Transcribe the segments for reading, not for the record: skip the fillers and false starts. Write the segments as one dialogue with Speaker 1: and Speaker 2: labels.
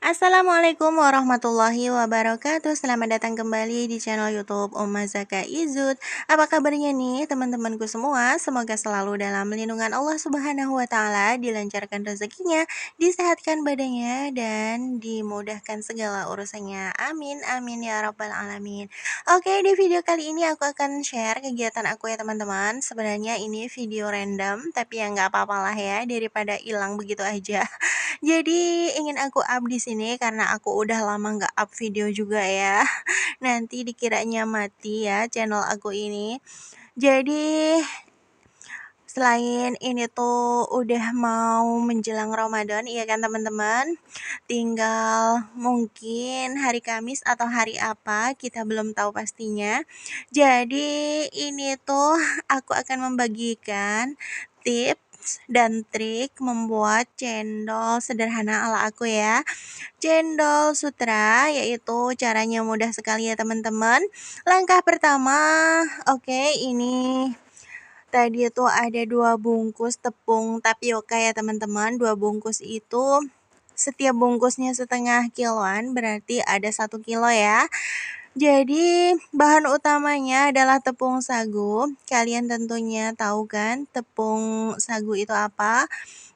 Speaker 1: Assalamualaikum warahmatullahi wabarakatuh. Selamat datang kembali di channel YouTube Umma Zaka Izud. Apa kabarnya nih teman-temanku semua? Semoga selalu dalam lindungan Allah Subhanahu wa taala, dilancarkan rezekinya, disehatkan badannya dan dimudahkan segala urusannya. Amin amin ya rabbal alamin. Oke, di video kali ini aku akan share kegiatan aku ya teman-teman. Sebenarnya ini video random, tapi ya nggak apa-apa lah ya, daripada hilang begitu aja. Jadi ingin aku up di sini karena aku udah lama nggak up video juga ya. Nanti dikiranya mati ya channel aku ini. Jadi selain ini tuh udah mau menjelang Ramadan, iya kan teman-teman? Tinggal mungkin hari Kamis atau hari apa, kita belum tahu pastinya. Jadi ini tuh aku akan membagikan tips dan trik membuat cendol sederhana ala aku ya. Cendol sutra, yaitu caranya mudah sekali ya teman-teman. Langkah pertama, oke, ini tadi itu ada 2 bungkus tepung tapioka ya teman-teman. 2 bungkus itu setiap bungkusnya setengah kiloan, berarti ada 1 kilo ya. Jadi bahan utamanya adalah tepung sagu. Kalian tentunya tahu kan tepung sagu itu apa?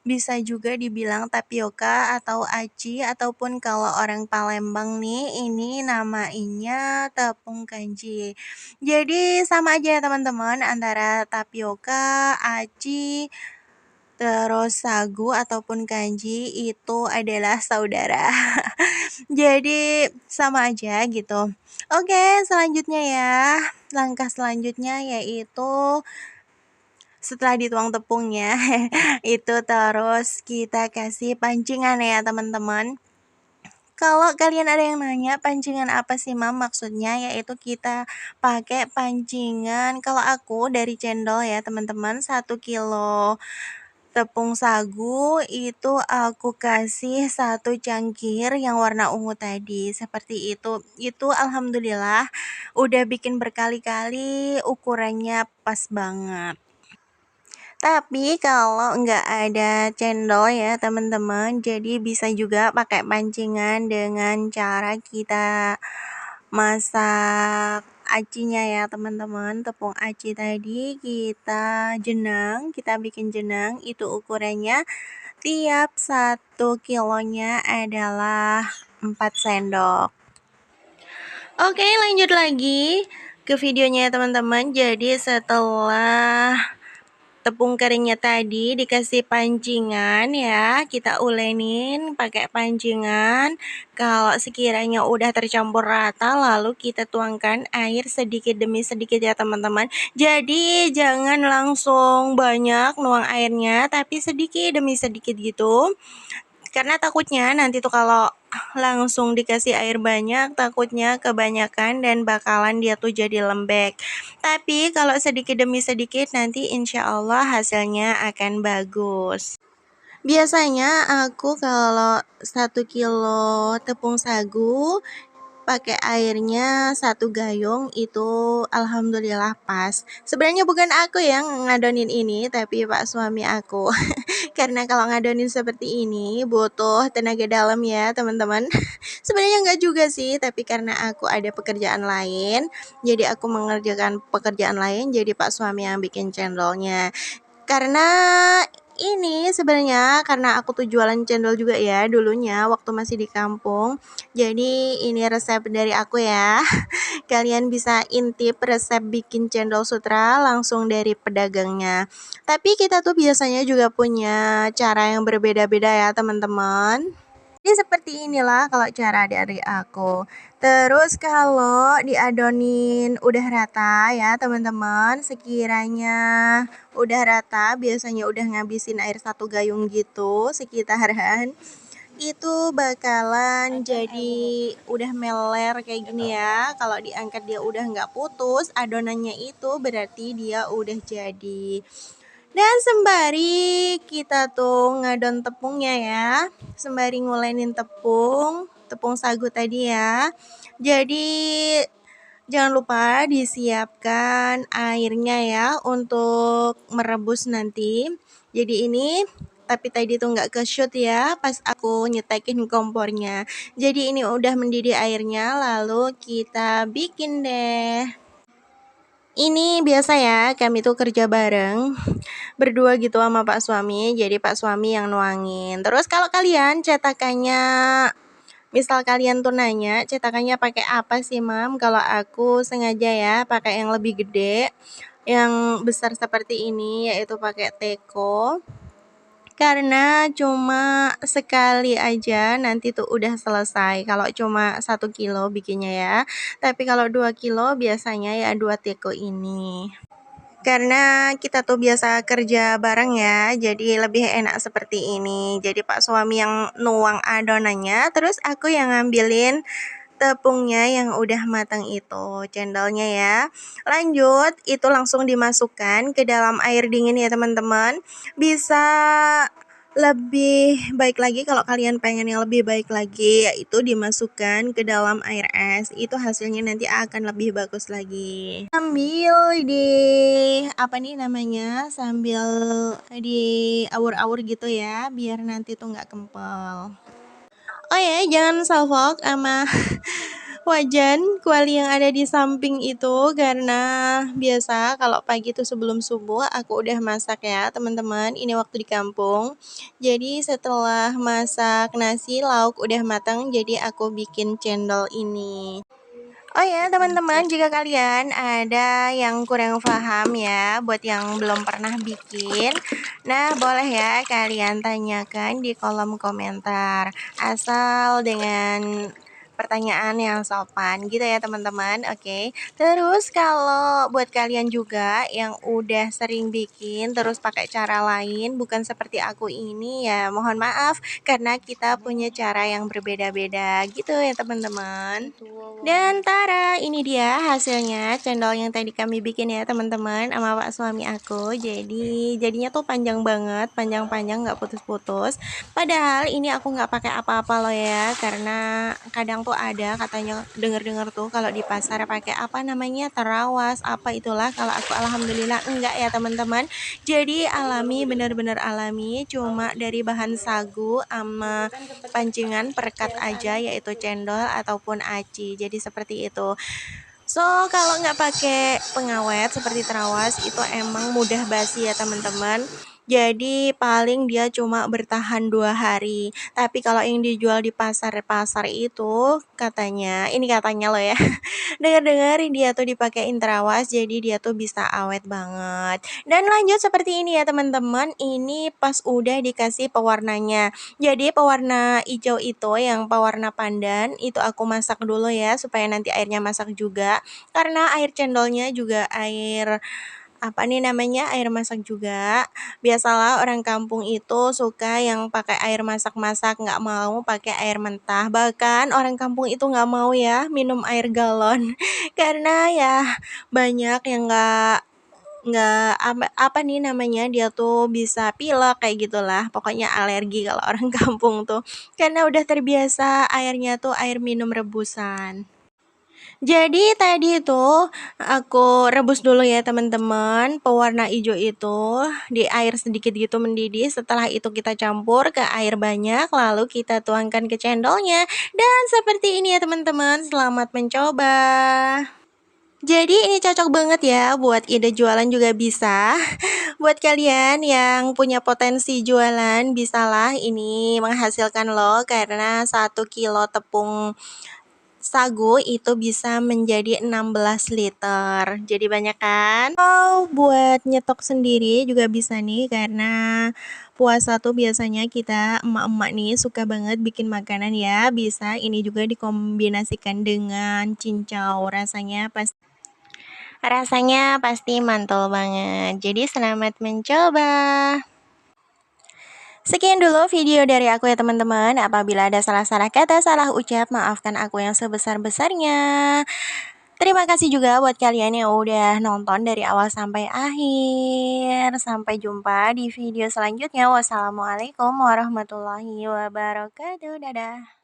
Speaker 1: Bisa juga dibilang tapioka atau aci, ataupun kalau orang Palembang nih ini namanya tepung kanji. Jadi sama aja ya teman-teman, antara tapioka, aci, terus sagu ataupun kanji itu adalah saudara. Jadi sama aja gitu. Oke, selanjutnya ya. Langkah selanjutnya yaitu setelah dituang tepungnya itu terus kita kasih pancingan ya teman-teman. Kalau kalian ada yang nanya pancingan apa sih mam, maksudnya yaitu kita pakai pancingan, kalau aku dari cendol ya teman-teman, 1 kilo tepung sagu itu aku kasih 1 cangkir yang warna ungu tadi, seperti itu. Itu alhamdulillah udah bikin berkali-kali, ukurannya pas banget. Tapi kalau nggak ada cendol ya teman-teman, jadi bisa juga pakai pancingan dengan cara kita masak acinya ya teman-teman. Tepung aci tadi kita jenang, kita bikin jenang, itu ukurannya tiap 1 kilonya adalah 4 sendok. Oke, lanjut lagi ke videonya ya teman-teman. Jadi setelah tepung keringnya tadi dikasih pancingan ya, kita ulenin pakai pancingan. Kalau sekiranya udah tercampur rata, lalu kita tuangkan air sedikit demi sedikit ya teman-teman. Jadi jangan langsung banyak nuang airnya, tapi sedikit demi sedikit gitu. Karena takutnya nanti tuh kalau langsung dikasih air banyak, takutnya kebanyakan dan bakalan dia tuh jadi lembek. Tapi kalau sedikit demi sedikit nanti insya Allah hasilnya akan bagus. Biasanya aku kalau 1 kilo tepung sagu pakai airnya 1 gayung, itu alhamdulillah pas. Sebenarnya bukan aku yang ngadonin ini, tapi pak suami aku. Karena kalau ngadonin seperti ini butuh tenaga dalam ya teman-teman. Sebenarnya enggak juga sih, tapi karena aku ada pekerjaan lain, jadi aku mengerjakan pekerjaan lain, jadi pak suami yang bikin cendolnya. Karena ini sebenarnya karena aku tuh jualan cendol juga ya dulunya waktu masih di kampung. Jadi ini resep dari aku ya. Kalian bisa intip resep bikin cendol sutra langsung dari pedagangnya. Tapi kita tuh biasanya juga punya cara yang berbeda-beda ya teman-teman. Jadi seperti inilah kalau cara dari aku. Terus kalau diadonin udah rata ya teman-teman, sekiranya udah rata, biasanya udah ngabisin air 1 gayung gitu sekitaran, itu bakalan jadi udah meler kayak gini ya. Kalau diangkat dia udah nggak putus adonannya, itu berarti dia udah jadi. Dan sembari kita tuh ngadon tepungnya ya, sembari ngulenin tepung sagu tadi ya. Jadi jangan lupa disiapkan airnya ya untuk merebus nanti. Jadi ini tapi tadi tuh nggak ke-shoot ya pas aku nyetekin kompornya. Jadi ini udah mendidih airnya, lalu kita bikin deh. Ini biasa ya, kami tuh kerja bareng, berdua gitu sama Pak suami, jadi Pak suami yang nuangin. Terus kalau kalian cetakannya, misal kalian tuh nanya cetakannya pakai apa sih Mam? Kalau aku sengaja ya pakai yang lebih gede, yang besar seperti ini, yaitu pakai teko. Karena cuma sekali aja nanti tuh udah selesai. Kalau cuma 1 kilo bikinnya ya. Tapi kalau 2 kilo biasanya ya 2 teko ini. Karena kita tuh biasa kerja bareng ya, jadi lebih enak seperti ini. Jadi Pak suami yang nuang adonannya, terus aku yang ngambilin tepungnya yang udah matang itu, cendolnya ya. Lanjut, itu langsung dimasukkan ke dalam air dingin ya teman-teman. Bisa lebih baik lagi kalau kalian pengen yang lebih baik lagi, yaitu dimasukkan ke dalam air es. Itu hasilnya nanti akan lebih bagus lagi. Sambil apa nih namanya? Sambil diawur-awur gitu ya, biar nanti tuh nggak kempel. Oh ya, jangan salfok sama wajan kuali yang ada di samping itu, karena biasa kalau pagi tuh sebelum subuh aku udah masak ya teman-teman, ini waktu di kampung. Jadi setelah masak nasi, lauk udah matang, jadi aku bikin cendol ini. Oh ya teman-teman, jika kalian ada yang kurang paham ya, buat yang belum pernah bikin, nah boleh ya kalian tanyakan di kolom komentar, asal dengan pertanyaan yang sopan gitu ya teman-teman. Oke. Terus kalau buat kalian juga yang udah sering bikin terus pakai cara lain bukan seperti aku ini, ya mohon maaf karena kita punya cara yang berbeda-beda gitu ya teman-teman. Dan tara, ini dia hasilnya cendol yang tadi kami bikin ya teman-teman sama Pak suami aku. Jadi jadinya tuh panjang banget, panjang-panjang nggak putus-putus. Padahal ini aku nggak pakai apa-apa loh ya, karena kadang tuh ada katanya denger-dengar tuh kalau di pasar pakai apa namanya terawas apa itulah. Kalau aku alhamdulillah enggak ya teman-teman. Jadi alami, bener-bener alami, cuma dari bahan sagu sama pancingan perekat aja, yaitu cendol ataupun aci. Jadi seperti itu. So, kalau nggak pakai pengawet seperti terawas itu emang mudah basi ya teman-teman. Jadi paling dia cuma bertahan 2 hari. Tapi kalau yang dijual di pasar-pasar itu katanya, ini katanya loh ya, dengar-dengar dia tuh dipakein terawas, jadi dia tuh bisa awet banget. Dan lanjut seperti ini ya teman-teman, ini pas udah dikasih pewarnanya. Jadi pewarna hijau itu yang pewarna pandan itu aku masak dulu ya supaya nanti airnya masak juga. Karena air cendolnya juga air apa nih namanya air masak juga. Biasalah orang kampung itu suka yang pakai air masak-masak, nggak mau pakai air mentah. Bahkan orang kampung itu nggak mau ya minum air galon karena ya banyak yang nggak apa nih namanya dia tuh bisa pilek kayak gitulah, pokoknya alergi kalau orang kampung tuh karena udah terbiasa airnya tuh air minum rebusan. Jadi tadi itu aku rebus dulu ya teman-teman pewarna hijau itu di air sedikit gitu mendidih. Setelah itu kita campur ke air banyak, lalu kita tuangkan ke cendolnya. Dan seperti ini ya teman-teman, selamat mencoba. Jadi ini cocok banget ya buat ide jualan juga bisa. Buat kalian yang punya potensi jualan, bisalah ini menghasilkan loh, karena 1 kilo tepung sagu itu bisa menjadi 16 liter. Jadi banyak kan? Oh, buat nyetok sendiri juga bisa nih, karena puasa tuh biasanya kita emak-emak nih suka banget bikin makanan ya. Bisa ini juga dikombinasikan dengan cincau. Rasanya pasti mantul banget. Jadi selamat mencoba. Sekian dulu video dari aku ya teman-teman. Apabila ada salah-salah kata, salah ucap, maafkan aku yang sebesar-besarnya. Terima kasih juga buat kalian yang udah nonton dari awal sampai akhir. Sampai jumpa di video selanjutnya. Wassalamualaikum warahmatullahi wabarakatuh. Dadah.